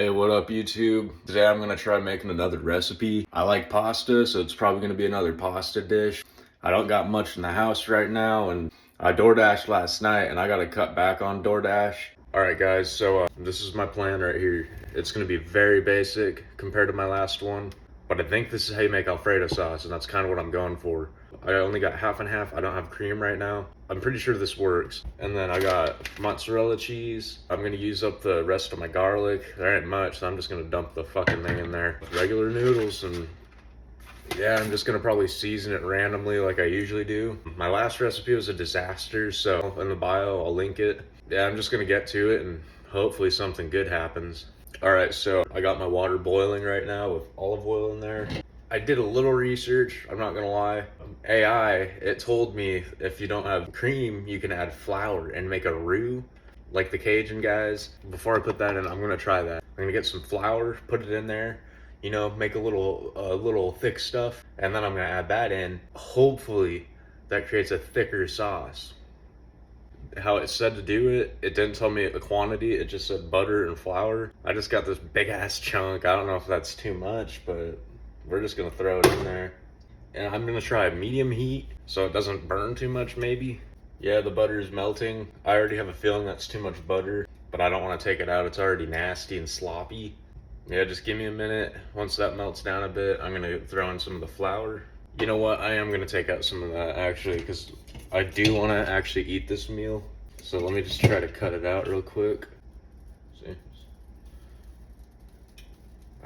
Hey, what up YouTube? Today I'm gonna try making another recipe. I like pasta, so it's probably gonna be another pasta dish. I don't got much in the house right now, and I DoorDashed last night, and I gotta cut back on DoorDash. All right, guys, so this is my plan right here. It's gonna be very basic compared to my last one, but I think this is how you make Alfredo sauce, and that's kind of what I'm going for. I only got half and half. I don't have cream right now. I'm pretty sure this works. And then I got mozzarella cheese. I'm gonna use up the rest of my garlic. There ain't much, so I'm just gonna dump the fucking thing in there. Regular noodles, and yeah, I'm just gonna probably season it randomly like I usually do. My last recipe was a disaster, so in the bio, I'll link it. Yeah, I'm just gonna get to it and hopefully something good happens. All right, so I got my water boiling right now with olive oil in there. I did a little research, I'm not gonna lie. AI, it told me if you don't have cream, you can add flour and make a roux, like the Cajun guys. Before I put that in, I'm gonna try that. I'm gonna get some flour, put it in there, you know, make a little thick stuff, and then I'm gonna add that in. Hopefully, that creates a thicker sauce. How it said to do it, it didn't tell me the quantity, it just said butter and flour. I just got this big ass chunk. I don't know if that's too much, but we're just gonna throw it in there. And I'm gonna try medium heat so it doesn't burn too much maybe. Yeah, the butter is melting. I already have a feeling that's too much butter, but I don't wanna take it out. It's already nasty and sloppy. Yeah, just give me a minute. Once that melts down a bit, I'm gonna throw in some of the flour. You know what, I am gonna take out some of that actually, because I do wanna actually eat this meal. So let me just try to cut it out real quick. See?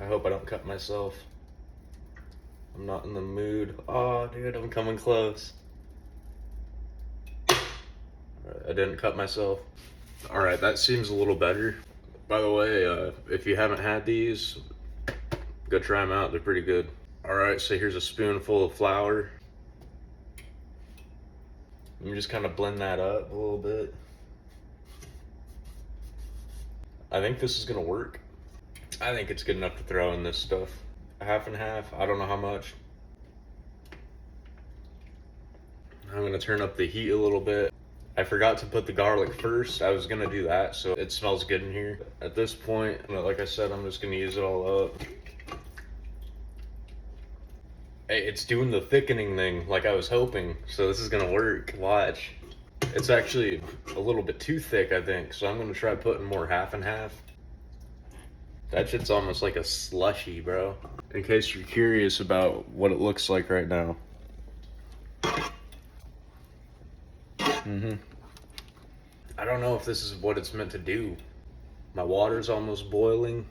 I hope I don't cut myself. I'm not in the mood. Oh, dude, I'm coming close. Alright, I didn't cut myself. Alright, that seems a little better. By the way, if you haven't had these, go try them out. They're pretty good. Alright, so here's a spoonful of flour. Let me just kind of blend that up a little bit. I think this is gonna work. I think it's good enough to throw in this stuff. Half and half, I don't know how much. I'm gonna turn up the heat a little bit. I forgot to put the garlic first. I was gonna do that so it smells good in here. At this point, like I said, I'm just gonna use it all up. Hey, it's doing the thickening thing like I was hoping, so this is gonna work. Watch. It's actually a little bit too thick, I think, so I'm gonna try putting more half and half. That shit's almost like a slushy, bro. In case you're curious about what it looks like right now. I don't know if this is what it's meant to do. My water's almost boiling.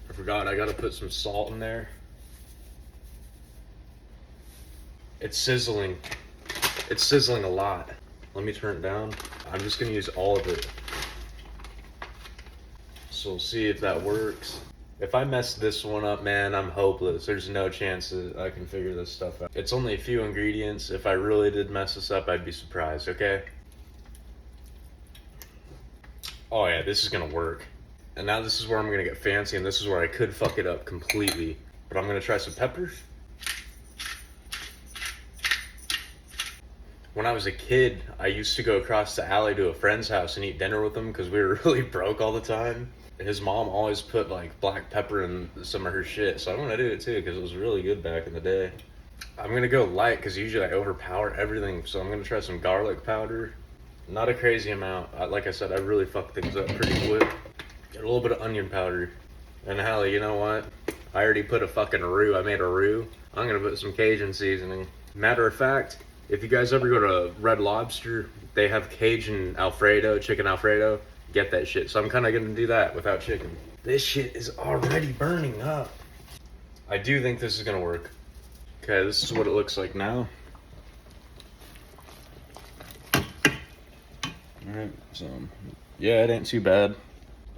I forgot I gotta put some salt in there. It's sizzling. It's sizzling a lot. Let me turn it down. I'm just gonna use all of it. So we'll see if that works. If I mess this one up, man, I'm hopeless. There's no chance that I can figure this stuff out. It's only a few ingredients. If I really did mess this up, I'd be surprised, okay? Oh yeah, this is gonna work. And now this is where I'm gonna get fancy, and this is where I could fuck it up completely. But I'm gonna try some pepper. When I was a kid, I used to go across the alley to a friend's house and eat dinner with them because we were really broke all the time. His mom always put like black pepper in some of her shit, so I'm gonna do it too because it was really good back in the day. I'm gonna go light because usually I overpower everything, so I'm gonna try some garlic powder. Not a crazy amount. Like I said, I really fuck things up pretty quick. Get a little bit of onion powder. And hell, you know what? I already put a fucking roux. I made a roux. I'm gonna put some Cajun seasoning. Matter of fact, if you guys ever go to Red Lobster, they have Cajun Alfredo, chicken Alfredo. Get that shit. So I'm kind of gonna do that without chicken. This shit is already burning up. I do think this is gonna work. Okay, this is what it looks like now. Alright, so yeah, it ain't too bad.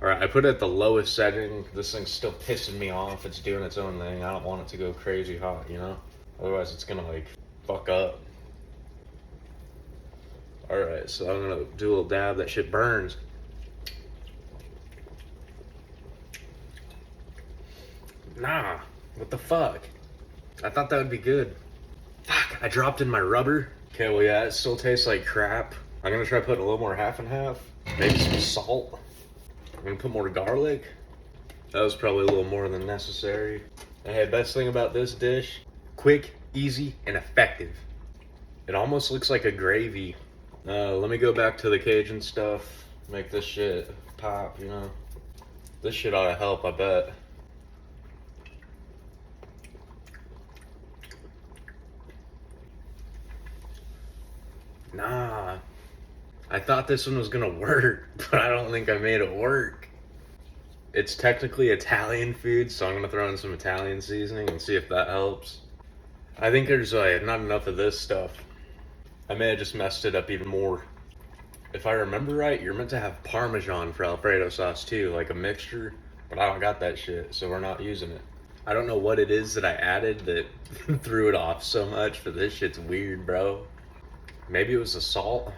Alright, I put it at the lowest setting. This thing's still pissing me off. It's doing its own thing. I don't want it to go crazy hot, you know? Otherwise it's gonna like fuck up. Alright, so I'm gonna do a little dab. That shit burns. Nah, what the fuck? I thought that would be good. Fuck, I dropped in my rubber. Okay, well yeah, it still tastes like crap. I'm gonna try putting a little more half and half. Maybe some salt. I'm gonna put more garlic. That was probably a little more than necessary. And hey, best thing about this dish, quick, easy, and effective. It almost looks like a gravy. Let me go back to the Cajun stuff, make this shit pop, you know. This shit ought to help, I bet. Nah, I thought this one was gonna work, but I don't think I made it work. It's technically Italian food, so I'm gonna throw in some Italian seasoning and see if that helps. I think there's not enough of this stuff. I may have just messed it up even more. If I remember right, you're meant to have Parmesan for Alfredo sauce too, like a mixture, but I don't got that shit, so we're not using it. I don't know what it is that I added that threw it off so much, but this shit's weird, bro. Maybe it was the salt.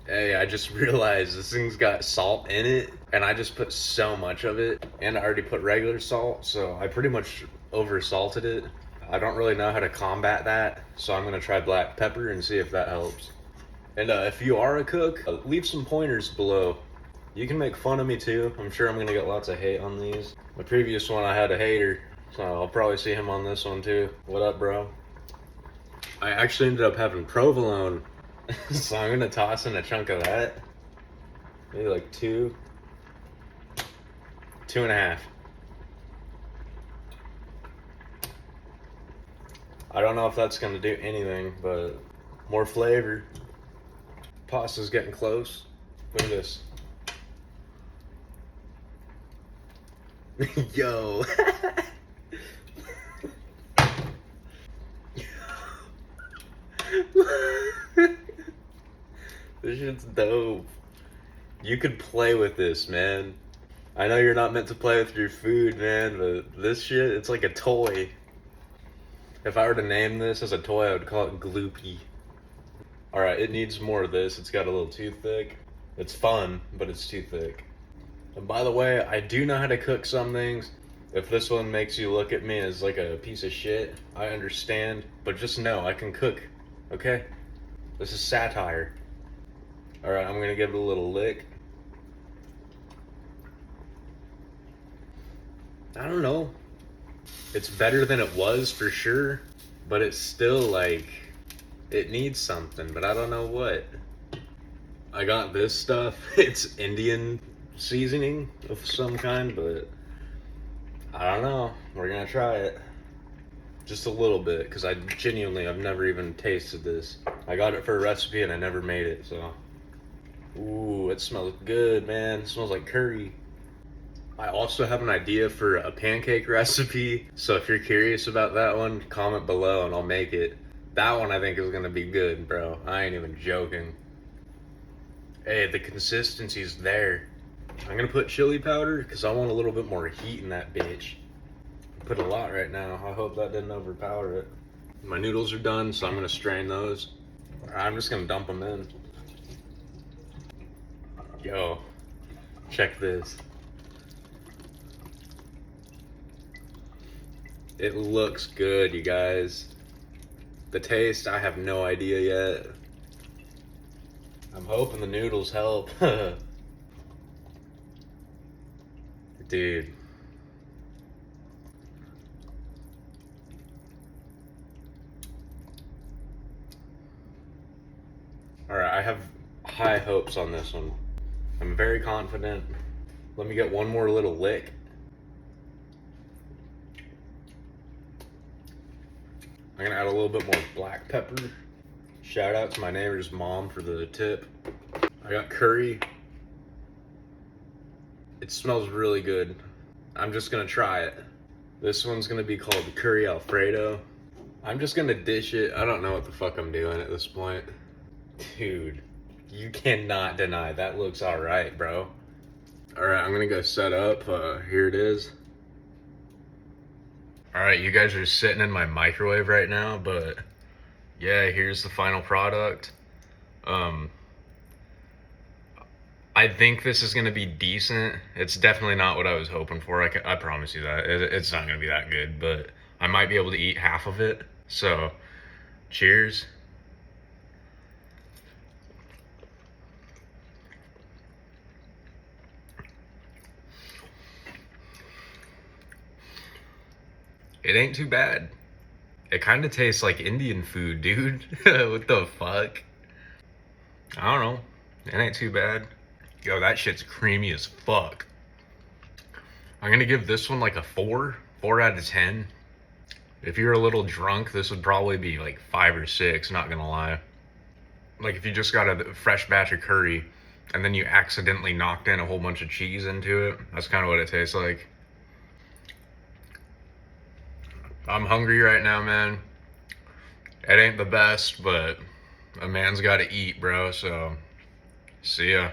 Hey, I just realized this thing's got salt in it, and I just put so much of it, and I already put regular salt, so I pretty much over salted it. I don't really know how to combat that, so I'm gonna try black pepper and see if that helps. And if you are a cook, leave some pointers below. You can make fun of me too. I'm sure I'm gonna get lots of hate on these. My previous one I had a hater, so I'll probably see him on this one too. What up, bro? I actually ended up having provolone, so I'm gonna toss in a chunk of that. Maybe like two and a half. I don't know if that's gonna do anything, but more flavor. Pasta's getting close. Look at this. Yo. This shit's dope. You could play with this, man. I know you're not meant to play with your food, man, but this shit, it's like a toy. If I were to name this as a toy, I would call it Gloopy. Alright, it needs more of this. It's got a little too thick. It's fun, but it's too thick. And by the way, I do know how to cook some things. If this one makes you look at me as like a piece of shit, I understand. But just know, I can cook, okay? This is satire. Alright, I'm gonna give it a little lick. I don't know. It's better than it was for sure, but it's still like, it needs something, but I don't know what. I got this stuff. It's Indian seasoning of some kind, but I don't know. We're gonna try it. Just a little bit, because I've never even tasted this. I got it for a recipe and I never made it, so. Ooh, it smells good, man. It smells like curry. I also have an idea for a pancake recipe, so if you're curious about that one, comment below and I'll make it. That one I think is gonna be good, bro. I ain't even joking. Hey, the consistency's there. I'm gonna put chili powder because I want a little bit more heat in that bitch. Put a lot right now. I hope that didn't overpower it. My noodles are done, so I'm gonna strain those. I'm just gonna dump them in. Yo, check this. It looks good, you guys. The taste, I have no idea yet. I'm hoping the noodles help. Dude. Alright, I have high hopes on this one. I'm very confident. Let me get one more little lick. I'm gonna add a little bit more black pepper. Shout out to my neighbor's mom for the tip. I got curry. It smells really good. I'm just gonna try it. This one's gonna be called Curry Alfredo. I'm just gonna dish it. I don't know what the fuck I'm doing at this point. Dude, you cannot deny that looks alright, bro. Alright, I'm gonna go set up. Here it is. Alright, you guys are sitting in my microwave right now, but yeah, here's the final product. I think this is gonna be decent. It's definitely not what I was hoping for. I promise you that. It's not gonna be that good, but I might be able to eat half of it. So, cheers. It ain't too bad. It kind of tastes like Indian food, dude. What the fuck? I don't know. It ain't too bad. Yo, that shit's creamy as fuck. I'm gonna give this one like a 4 out of 10. If you're a little drunk, this would probably be like 5 or 6, not gonna lie. Like if you just got a fresh batch of curry and then you accidentally knocked in a whole bunch of cheese into it, that's kind of what it tastes like. I'm hungry right now, man. It ain't the best, but a man's gotta eat, bro, so see ya.